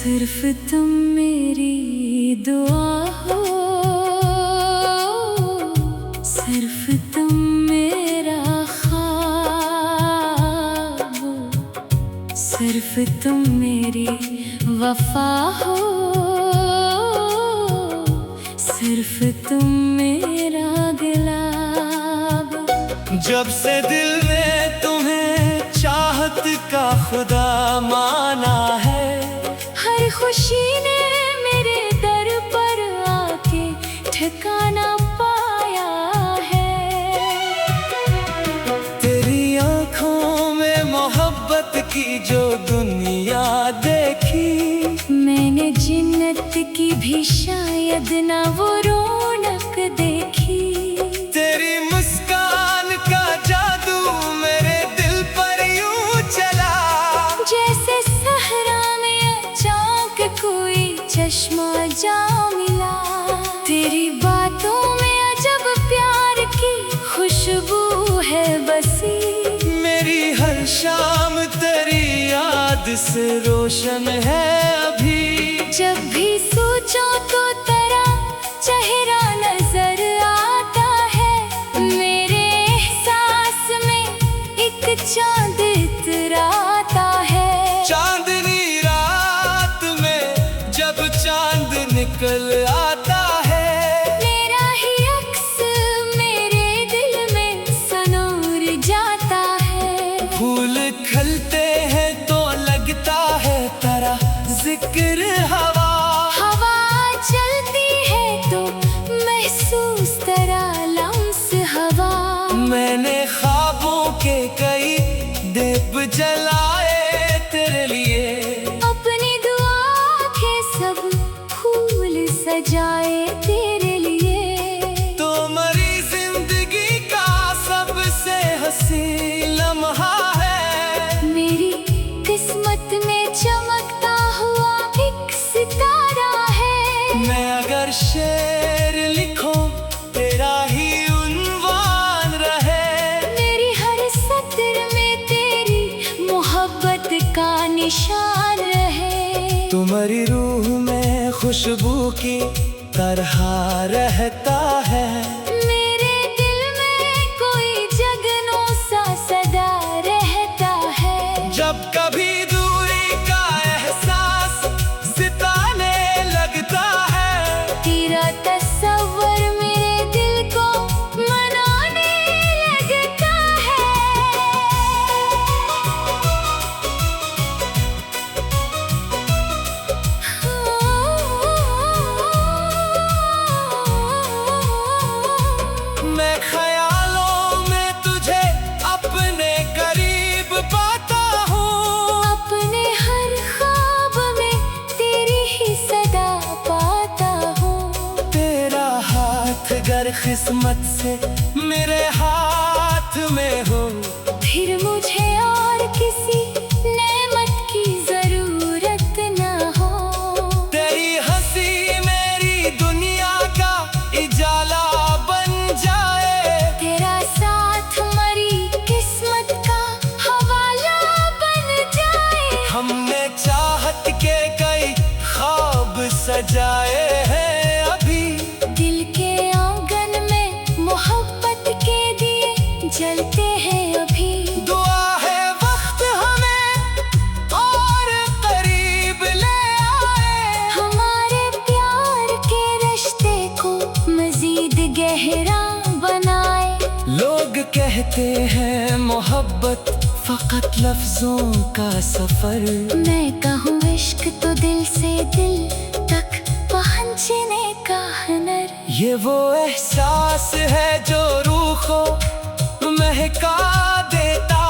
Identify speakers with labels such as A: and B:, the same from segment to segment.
A: सिर्फ तुम मेरी दुआ हो, सिर्फ तुम मेरा ख्वाब हो, सिर्फ तुम मेरी वफा हो, सिर्फ तुम मेरा गुलाब।
B: जब से दिल ने तुम्हें चाहत का खुदा माना है,
A: हर खुशी ने मेरे दर पर आके ठिकाना पाया है।
B: तेरी आँखों में मोहब्बत की जो दुनिया देखी,
A: मैंने जिन्नत की भी शायद ना वो रौनक देखी।
B: तेरी मुस्कान का जादू मेरे दिल पर यूं चला,
A: जैसे सहरा में अचानक कोई चश्मा जा मिला। तेरी बातों में अजब प्यार की खुशबू है बसी,
B: मेरी हर शाम तेरी याद से रोशन है अभी।
A: जब भी सोचो तो तेरा चेहरा नजर आता है, मेरे एहसास में एक चांद इतराता है।
B: चांदनी रात में जब चांद निकल आता है,
A: मेरा ही अक्स मेरे दिल में सनूर जाता है।
B: फूल खिलते हैं तो लगता है तेरा जिक्र हवा,
A: हवा चलती है तो महसूस तेरा लम्स हवा।
B: मैंने ख्वाबों के कई दीप जलाए तेरे लिए,
A: अपनी दुआ के सब फूल सजाए तेरे लिए।
B: तो मेरी जिंदगी का सबसे हंसी लम्हा है,
A: मेरी किस्मत में चमकता हुआ एक सितारा है।
B: मैं अगर शेर लिखूं तेरा ही उन्वान रहे,
A: मेरी हर सत्र में तेरी मोहब्बत का निशान रहे।
B: तुम्हारी रूह में खुशबू की तरह रहता है,
A: मेरे दिल में कोई जगनों सा सदा रहता है।
B: जब कभी दूरी का एहसास सिताने लगता है,
A: तेरा तस्वर मेरे दिल को मनाने लगता है।
B: मैं ख्यालों में तुझे अपने करीब पाता हूँ,
A: अपने हर ख्वाब में तेरी ही सदा पाता हूँ।
B: तेरा हाथ गर किस्मत से मेरे हाथ में हो,
A: फिर मुझे और किसी नेमत की जरूरत ना हो।
B: तेरी हंसी मेरी दुनिया का इजाला बन जाए,
A: तेरा साथ मरी किस्मत का हवाला बन जाए।
B: हमने चाहत के कई ख्वाब सजाए हैं अभी,
A: दिल के आंगन में मोहब्बत के दिए जलते हैं अभी।
B: दुआ है वक्त हमें और करीब ले आए,
A: हमारे प्यार के रिश्ते को मजीद गहरा बनाए।
B: लोग कहते हैं मोहब्बत फकत लफ्जों का सफर,
A: मैं कहूँ इश्क तो दिल से दिल तक पहुँचने का हुनर।
B: ये वो एहसास है जो रूह को महका देता,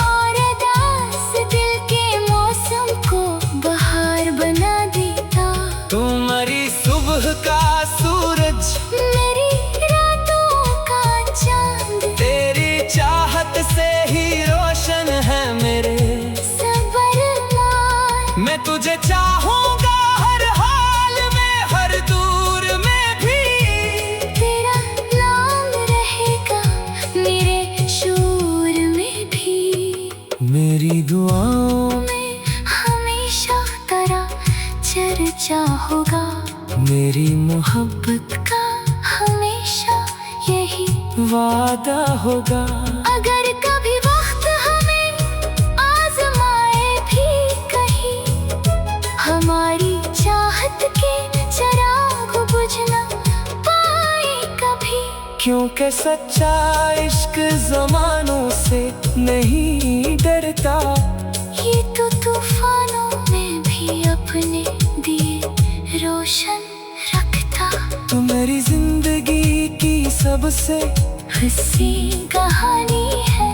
A: और अदास दिल के मौसम को बहार बना देता।
B: तुम्हारी सुबह का सूरज
A: मेरी रातों का चांद,
B: तेरी चाहत से ही रोशन है मेरे
A: सबर मान।
B: मैं तुझे चाहूंगा हर हाल में, हर दूर में भी।
A: तेरा नाम रहेगा मेरे शूर में भी।
B: मेरी दुआओं
A: मैं हमेशा तेरा सच्चा होगा।
B: मेरी मोहब्बत
A: का हमेशा यही
B: वादा होगा।
A: अगर कभी वक्त हमें आजमाए भी कहीं, हमारी चाहत के चिराग बुझ न पाए कभी।
B: क्योंकि सच्चा इश्क जमानों से नहीं डरता।
A: ये तो तूफानों में भी अपने दिए रोशन रखता।
B: तू मेरी जिंदगी की सबसे
A: हंसी कहानी है,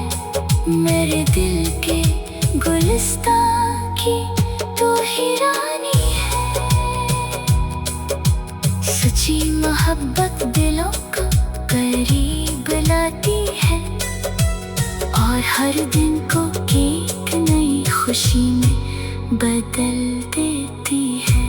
A: मेरे दिल के गुलिस्तान की तू ही रानी है। सच्ची मोहब्बत दिलों को करीब लाती है, और हर दिन को एक नई खुशी में बदल देती है।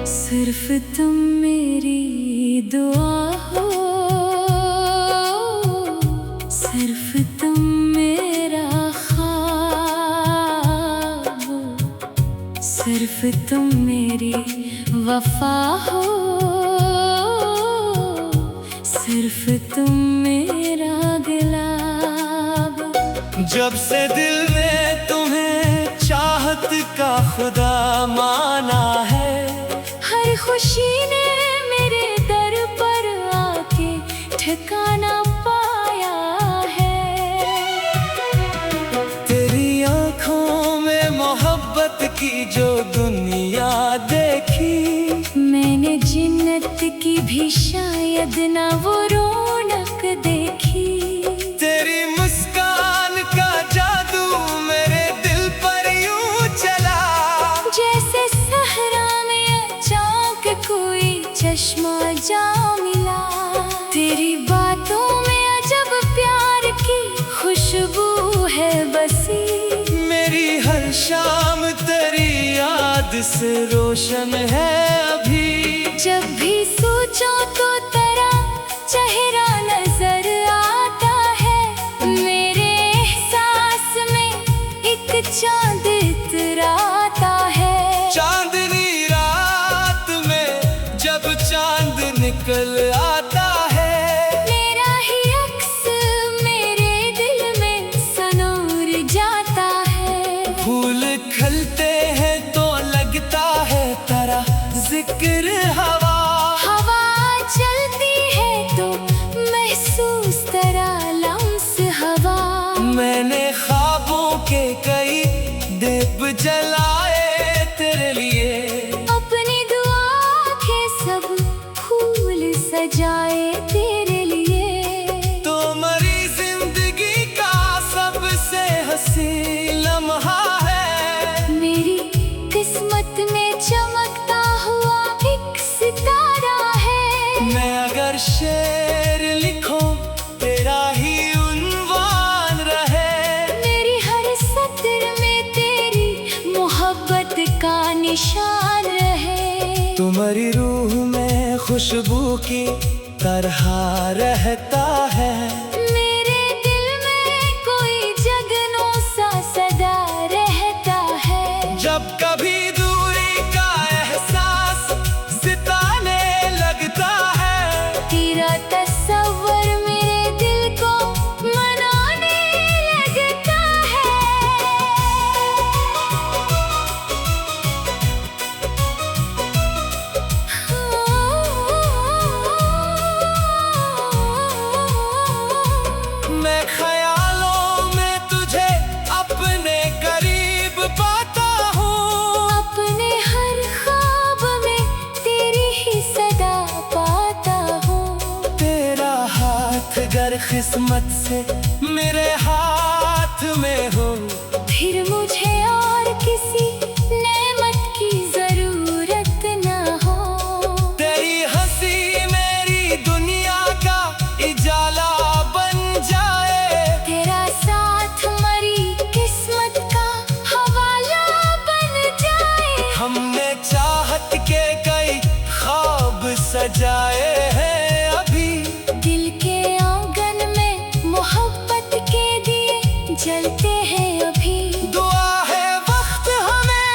A: सिर्फ तुम मेरी दुआ हो, सिर्फ तुम मेरा ख्वाब हो, सिर्फ तुम मेरी वफा हो, सिर्फ तुम मेरा गुलाब।
B: जब से दिल ने तुम्हें चाहत का खुदा माना है,
A: हर खुशी ने मेरे दर पर आके ठिकाना पाया है।
B: तेरी आँखों में मोहब्बत की जो दुनिया देखी,
A: मैंने जिन्नत की भी शायद ना वो रौनक देखी।
B: तेरी मुस्कान का जादू मेरे दिल पर यूं चला,
A: जैसे सहरा में अचानक कोई चश्मा जा मिला। तेरी बातों में अजब प्यार की खुशबू है बसी।
B: मेरी हर शाम तेरी याद से रोशन है अभी।
A: जब भी सोचो तो तेरा चेहरा नजर आता है, मेरे एहसास में एक चांद इतराता है।
B: चांदनी रात में जब चांद निकल आता है,
A: मेरा ही अक्स मेरे दिल में सनूर जाता है।
B: फूल खिलते हैं तो लगता है तेरा जिक्र हवा,
A: हवा चलती है तो महसूस तेरा लम्स हवा।
B: मैंने ख्वाबों के कई दीप जलाए तेरे लिए,
A: अपनी दुआ के सब फूल सजाए तेरे लिए।
B: तो मेरी जिंदगी का सबसे हंसी लम्हा है।
A: मेरी किस्मत में चमकता हुआ एक सितारा है।
B: मैं अगर शेर लिखूं तेरा ही उन्वान रहे,
A: मेरी हर सत्र में तेरी मोहब्बत का निशान रहे।
B: तुम्हारी रूह में खुशबू की तरह रहता है।
A: मेरे दिल में कोई जगनों सा सदा रहता है।
B: जब कभी दूरी का एहसास सिताने लगता है,
A: तेरा तस्वर मेरे दिल को मनाने लगता है।
B: मैं ख्यालों में तुझे अपने करीब पाता हूँ।
A: अपने हर ख्वाब में तेरी ही सदा पाता हूँ।
B: तेरा हाथ गर किस्मत से मेरे हाथ में हो,
A: फिर हैं अभी।
B: दुआ है वक्त हमें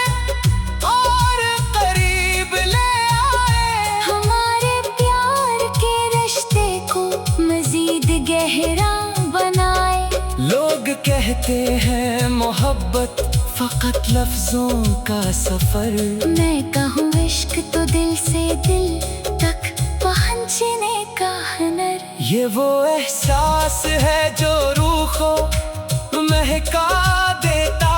B: और करीब ले आए,
A: हमारे प्यार के रिश्ते को मजीद गहरा बनाए।
B: लोग कहते हैं मोहब्बत फकत लफ्जों का सफर,
A: मैं कहूँ इश्क तो दिल से दिल तक पहुँचने का हुनर।
B: ये वो एहसास है जो रूह को महका देता,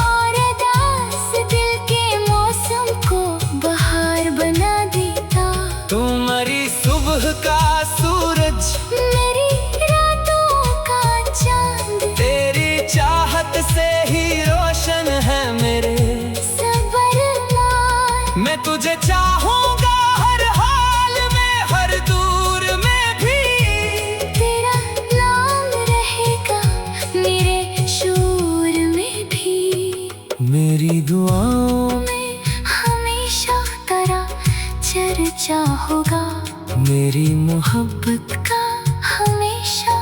A: और उदास दिल के मौसम को बहार बना देता।
B: तुम्हारी सुबह का सूरज,
A: मेरी रातों का चांद,
B: तेरी चाहत से ही रोशन है मेरे
A: सबर मान।
B: मैं तुझे चाहूंगा हर हाल में, हर दूर में भी
A: तेरा नाम रहेगा मेरे शूर में भी।
B: मेरी दुआओं
A: में हमेशा तेरा चर्चा होगा,
B: मेरी मोहब्बत
A: का हमेशा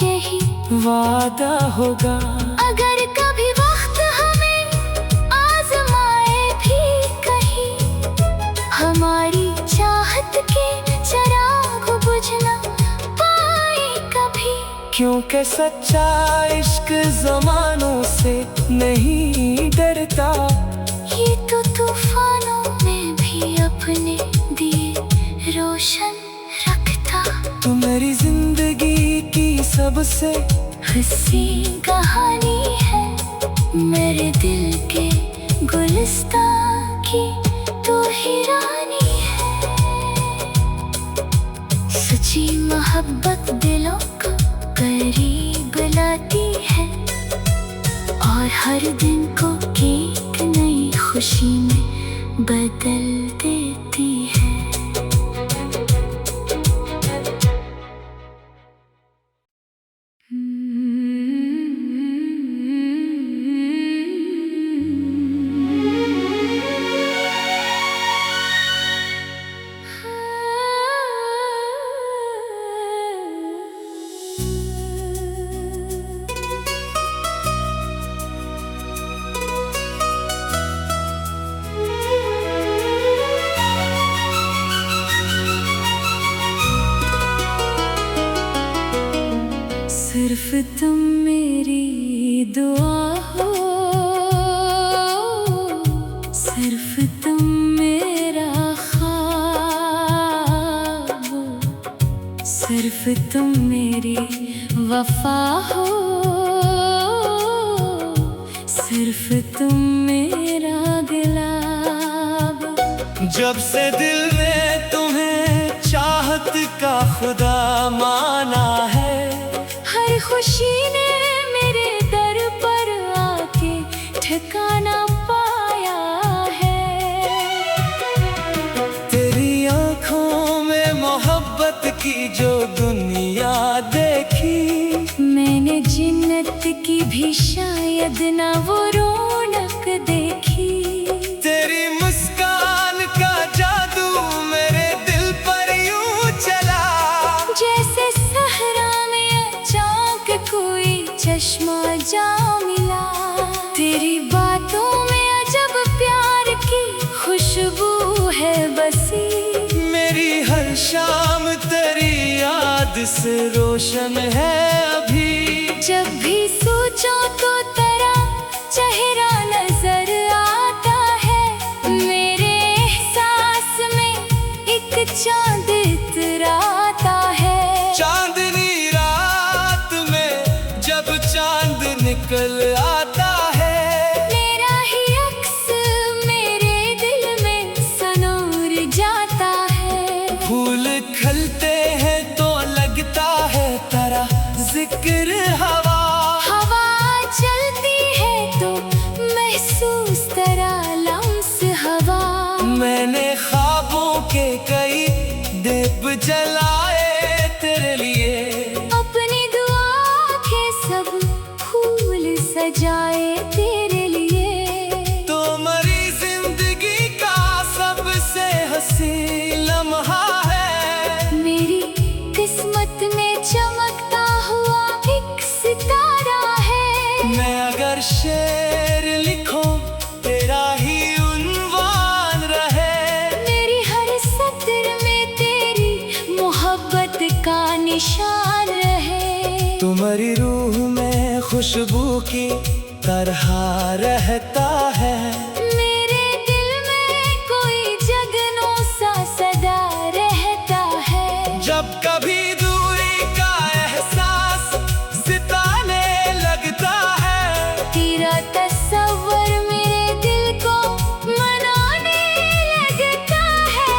A: यही
B: वादा होगा।
A: अगर कभी वक्त हमें आजमाए भी कहीं, हमारी चाहत के चिराग बुझ न पाए कभी।
B: क्योंकि सच्चा इश्क जमानों से नहीं डरता,
A: ये तो तूफानों में भी अपने दिए रोशन रखता।
B: तू मेरी जिंदगी की सबसे
A: हंसी कहानी है, मेरे दिल के गुलिस्तान की तू ही रानी है। सच्ची मोहब्बत दिलों को करीब लाती है, और हर दिन को एक नई खुशी में बदल देती है। सिर्फ तुम मेरी दुआ हो, सिर्फ तुम मेरा ख्वाब हो, सिर्फ तुम मेरी वफा हो, सिर्फ तुम मेरा गुलाब।
B: जब से दिल ने तुम्हें चाहत का खुदा माना है,
A: हर खुशी ने मेरे दर पर आके ठिकाना पाया है।
B: तेरी आंखों में मोहब्बत की जो दुनिया देखी,
A: मैंने जिन्नत की भी शायद ना वो रौनक देखी।
B: तेरी मुस्कान का जादू मेरे दिल पर यूं चला,
A: जैसे सहरा में अचानक कोई चश्मा जा मिला। तेरी बातों में अजब प्यार की खुशबू है बसी,
B: मेरी हर शाम तेरी याद से रोशन है अभी।
A: जब भी सोचो तो तेरा चेहरा नजर आता है, मेरे एहसास में एक चांद इतराता है।
B: चांदनी रात में जब चांद निकल आता है,
A: मेरा ही अक्स मेरे दिल में सनूर जाता है।
B: फूल खिलते हैं तो लगता है तेरा जिक्र हवा,
A: हवा चलती है तो महसूस तेरा लम्स हवा।
B: मैंने ख्वाबों के कई दीप जलाए तेरे लिए,
A: अपनी दुआ के सब फूल सजाए तेरे लिए।
B: तो मेरी जिंदगी का सबसे हंसी लम्हा है,
A: मेरी किस्मत में चमकता हुआ एक सितारा है।
B: मैं अगर शेर लिखो तेरा ही उन्वान रहे।
A: मेरी हर सत्र में तेरी मोहब्बत का निशान रहे।
B: तुम्हारी रूह में खुशबू की तरह रहता है।
A: मेरे दिल में कोई जगनों सा सदा रहता है।
B: जब कभी दूरी का एहसास सिताने लगता है,
A: तेरा तस्वर मेरे दिल को मनाने लगता है।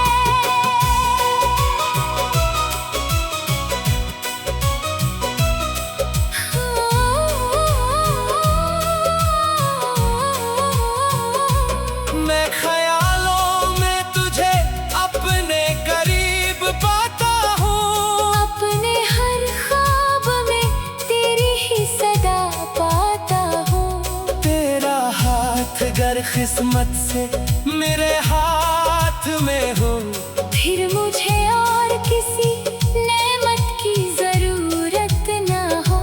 B: मैं ख्यालों में तुझे अपने करीब पाता हूँ।
A: अपने हर ख्वाब में तेरी ही सदा पाता हूँ।
B: तेरा हाथ गर किस्मत से मेरे हाथ में हो,
A: फिर मुझे और किसी नेमत की जरूरत ना हो।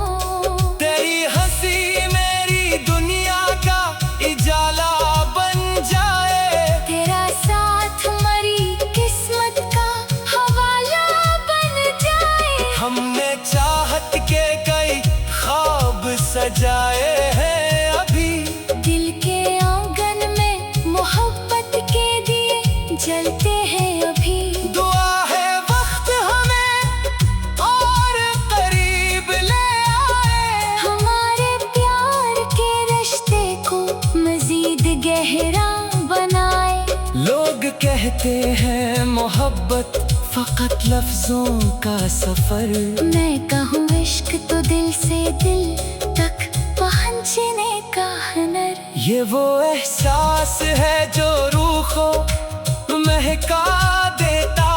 B: तेरी हंसी मेरी दुनिया का इजाला बन जाए।
A: तेरा साथ मरी किस्मत का हवाला बन जाए।
B: हमने चाहत के कई ख्वाब सजाए हैं अभी।
A: दिल के आंगन में मोहब्बत के दिए जलते हैं अभी।
B: दुआ है वक्त हमें और करीब ले आए।
A: हमारे प्यार के रिश्ते को मजीद गहरा बनाए।
B: लोग कहते हैं मोहब्बत फकत लफ्जों का सफर।
A: मैं कहूँ इश्क तो दिल से दिल तक पहुँचने का हुनर।
B: ये वो एहसास है जो रूह को महका देता।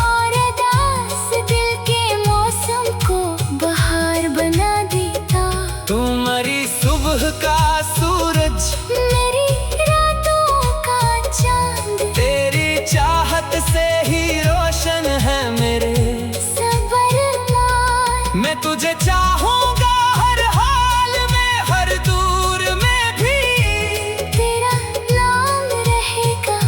A: और अदास दिल के मौसम को बहार बना देता।
B: तुम्हारी सुबह का सूरज,
A: मेरी रातों का चांद,
B: तेरी चाहत से ही रोशन है मेरे
A: सब अरमान।
B: मैं तुझे चाहूंगा हर हाल में, हर दूर में भी।
A: तेरा नाम रहेगा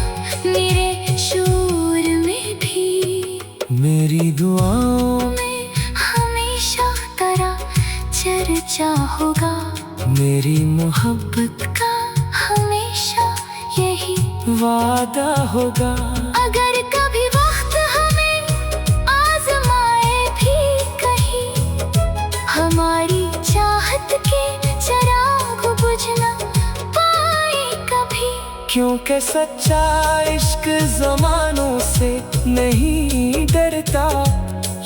A: मेरे शूर में भी।
B: मेरी दुआओं
A: में हमेशा तेरा चर्चा होगा।
B: मेरी मोहब्बत
A: का हमेशा यही
B: वादा होगा।
A: अगर कभी वक्त हमें आजमाए भी कहीं, हमारी चाहत के चिराग बुझ न पाए कभी।
B: क्योंकि सच्चा इश्क जमानों से नहीं डरता।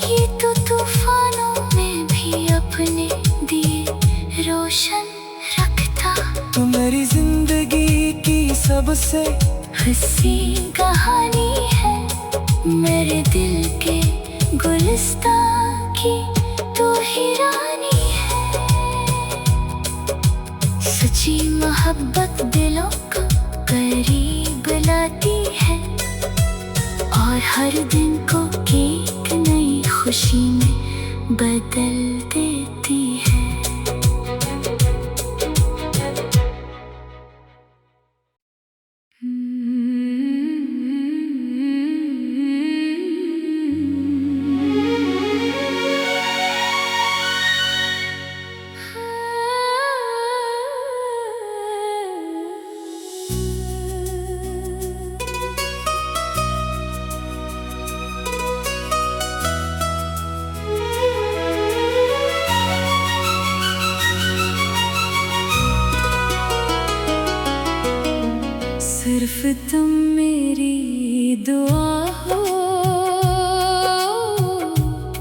A: ये तो तूफानों में भी अपने दिए रोशन रखता।
B: तुम्हारी जिंदगी की सबसे
A: हंसी कहानी है मेरे दिल के गुलिस्तां की तू ही रानी है। सच्ची मोहब्बत दिलों को करीब लाती है। और हर दिन को एक नई खुशी में बदल देती है। सिर्फ तुम मेरी दुआ हो,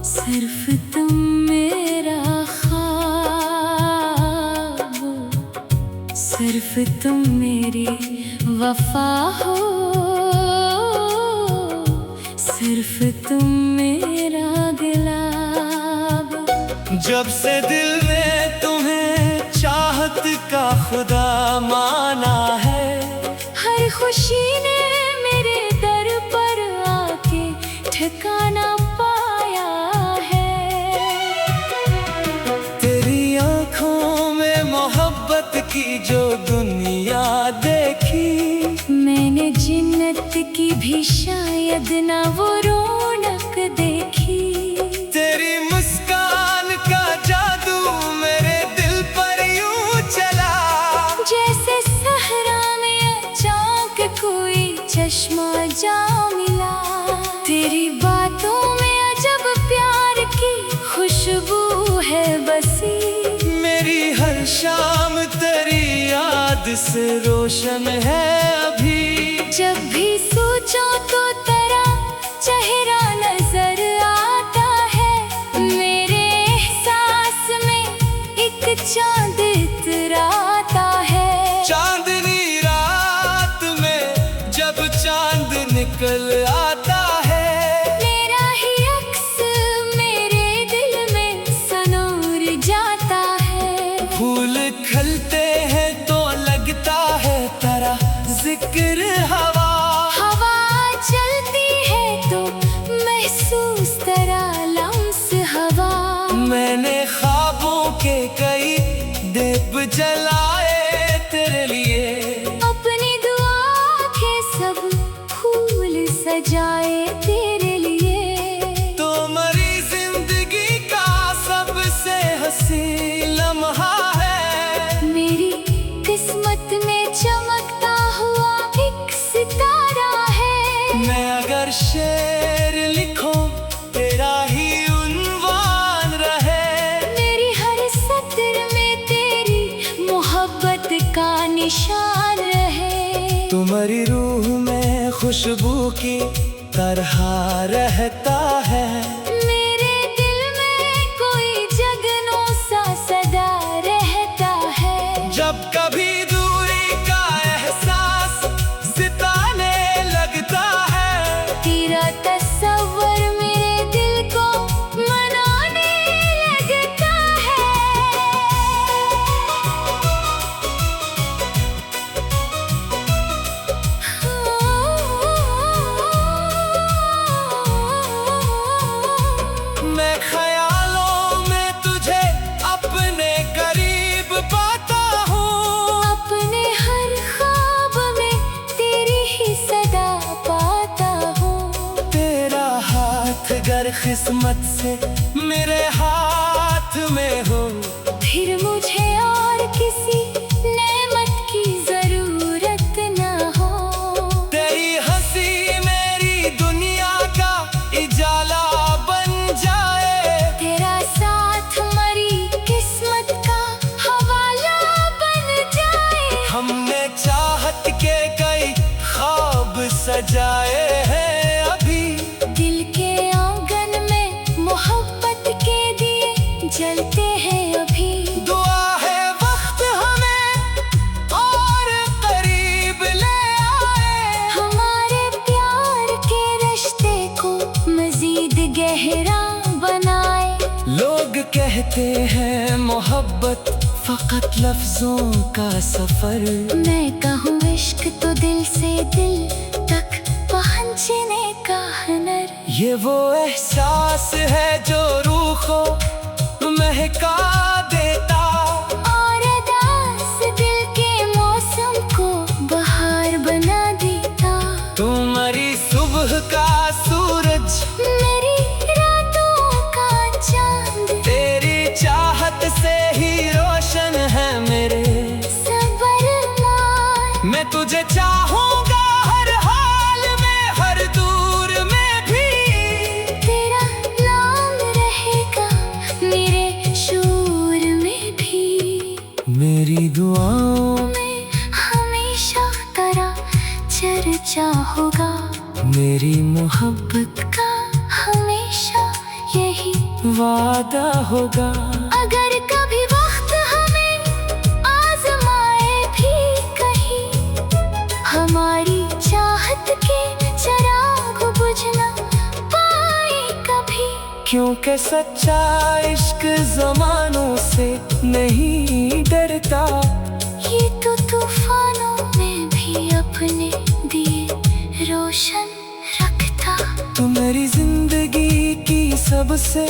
A: सिर्फ तुम मेरा ख्वाब हो, सिर्फ तुम मेरी वफा हो, सिर्फ तुम मेरा गुलाब।
B: जब से दिल ने तुम्हें चाहत का खुदा माना है,
A: हर खुशी ने मेरे दर पर आके ठिकाना पाया है।
B: तेरी आंखों में मोहब्बत की जो दुनिया देखी।
A: मैंने जिन्नत की भी शायद ना वो रौनक देखी।
B: तेरी मुस्कान का जादू मेरे दिल पर यूं चला,
A: जैसे सहरा में अचानक कोई चश्मा जा मिला। तेरी बातों में अजब प्यार की खुशबू है बसी।
B: मेरी हर शाम तेरी याद से रोशन है अभी।
A: जब भी सोचो तो तेरा चेहरा नजर आता है। मेरे एहसास में एक चांद इतराता है।
B: चांदनी रात में जब चांद निकल आता है,
A: मेरा ही अक्स मेरे दिल में सनूर जाता है।
B: फूल खिलते हैं तो लगता है तेरा जिक्र हवा।
A: हवा चलती है तो महसूस तेरा लम्स हवा।
B: मैंने ख्वाबों के कई दीप जलाए तेरे लिए।
A: अपनी दुआ के सब फूल सजाए तेरे लिए।
B: तो मेरी जिंदगी का सबसे हंसी लम्हा है।
A: मेरी किस्मत में चमकता हुआ एक सितारा है।
B: मैं अगर शेर लिखूं तेरा ही उन्वान रहे।
A: मेरी हर सत्र में तेरी मोहब्बत का निशान रहे।
B: तुम्हारी रूह में खुशबू की तरह रहता है।
A: मेरे दिल में कोई जगनों सा सदा रहता है।
B: जब कभी दूरी का एहसास सिताने लगता है,
A: तेरा तस्वर मेरे दिल को मनाने लगता है।
B: मैं ख्यालों में तुझे अपने करीब पाता हूँ।
A: अपने हर ख्वाब में तेरी ही सदा पाता हूँ।
B: तेरा हाथ गर किस्मत से मेरे हाथ में हो,
A: फिर मुझे और किसी नेमत की जरूरत ना हो।
B: तेरी हंसी मेरी दुनिया का इजाला बन जाए।
A: तेरा साथ मरी किस्मत का हवाला बन जाए।
B: हमने चाहत के कई ख्वाब सजाए हैं अभी।
A: दिल के आंगन में मोहब्बत के दिए जलते हैं अभी।
B: दुआ है वक्त हमें और करीब ले आए।
A: हमारे प्यार के रिश्ते को मजीद गहरा बनाए।
B: लोग कहते हैं मोहब्बत फकत लफ्जों का सफर।
A: मैं कहूँ इश्क तो दिल से दिल तक पहुँचने का हुनर।
B: ये वो एहसास है जो रूह को महका देता।
A: और अदास दिल के मौसम को बहार बना देता।
B: तुम्हारी सुबह का सूरज,
A: मेरी रातों का चांद,
B: तेरी चाहत से ही रोशन है मेरे
A: सबर मान।
B: मैं तुझे चाहूंगा हर हाल में, हर दूर में भी।
A: तेरा नाम रहेगा मेरे शूर में भी।
B: मेरी दुआओं
A: में हमेशा तेरा चर्चा होगा।
B: मेरी मोहब्बत
A: का हमेशा यही
B: वादा होगा।
A: अगर कभी वक्त हमें आजमाए भी कहीं, हमारी चाहत के चिराग बुझ न पाए कभी।
B: क्योंकि सच्चा इश्क जमानों से नहीं डरता।
A: ये तो तूफानों में भी अपने दिए रोशन रखता।
B: तो मेरी जिंदगी की सबसे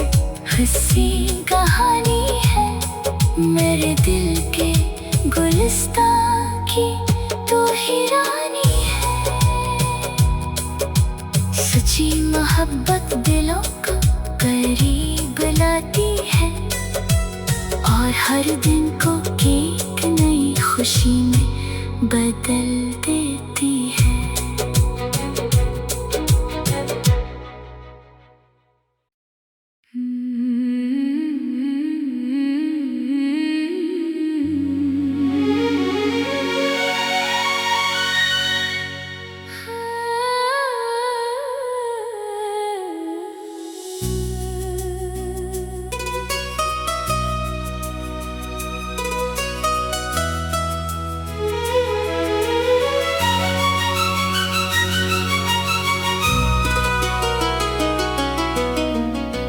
A: हंसी कहानी है मेरे दिल के गुलिस्तां की तू ही रानी है। सच्ची मोहब्बत दिलों को करीब लाती है और हर दिन को एक नई खुशी में बदल देती है।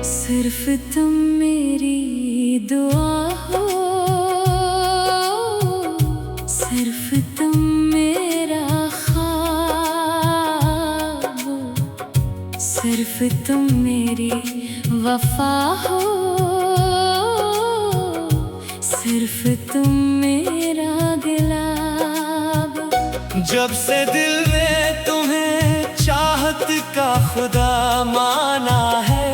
A: सिर्फ तुम मेरी दुआ हो, सिर्फ तुम मेरा ख्वाब हो, सिर्फ तुम मेरी वफा हो, सिर्फ तुम मेरा गुलाब।
B: जब से दिल ने तुम्हें चाहत का खुदा माना है,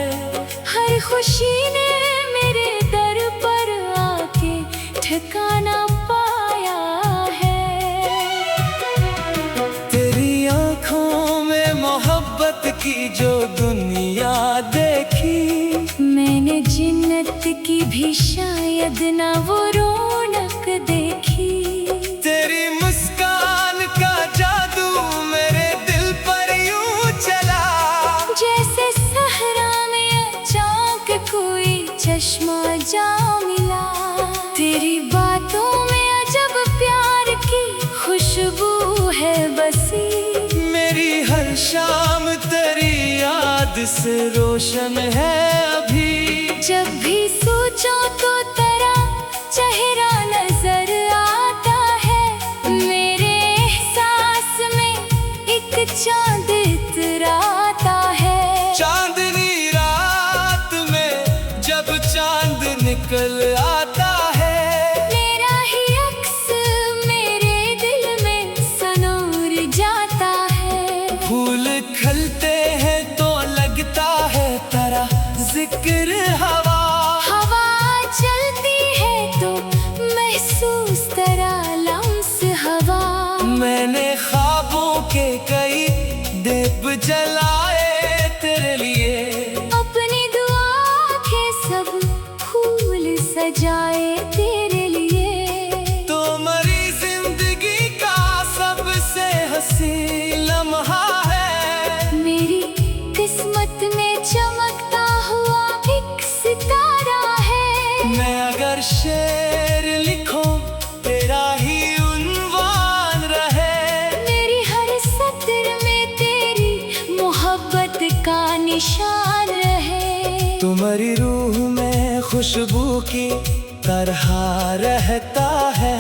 A: हर खुशी ने मेरे दर पर आके ठिकाना पाया है।
B: तेरी आँखों में मोहब्बत की जो दुनिया देखी,
A: मैंने जिन्नत की भी शायद ना वो रौनक देखी।
B: तेरी मुस्कान का जादू मेरे दिल पर यूं चला,
A: जैसे सहरा में अचानक कोई चश्मा जा मिला। तेरी बातों में अजब प्यार की खुशबू है बसी।
B: मेरी हर शाम तेरी याद से रोशन है अभी।
A: जब भी सोचो तो तेरा चेहरा नजर आता है। मेरे एहसास में एक चांद इतराता है।
B: चांदनी रात में जब चांद निकल आता है,
A: मेरा ही अक्स मेरे दिल में सनूर जाता है।
B: फूल खिलते हैं तो लगता है तेरा जिक्र हवा,
A: हवा चलती है तो महसूस तेरा लम्स हवा।
B: मैंने ख्वाबों के कई दीप जलाए तेरे लिए,
A: अपनी दुआ के सब फूल सजाए तेरे लिए।
B: तो मेरी जिंदगी का सबसे हंसी लम्हा है।
A: मेरी किस्मत में चमकता हुआ एक सितारा है।
B: मैं अगर शेर लिखूं तेरा ही उन्वान रहे,
A: मेरी हर सत्र में तेरी मोहब्बत का निशान रहे।
B: तुम्हारी रूह में खुशबू की तरह रहता है।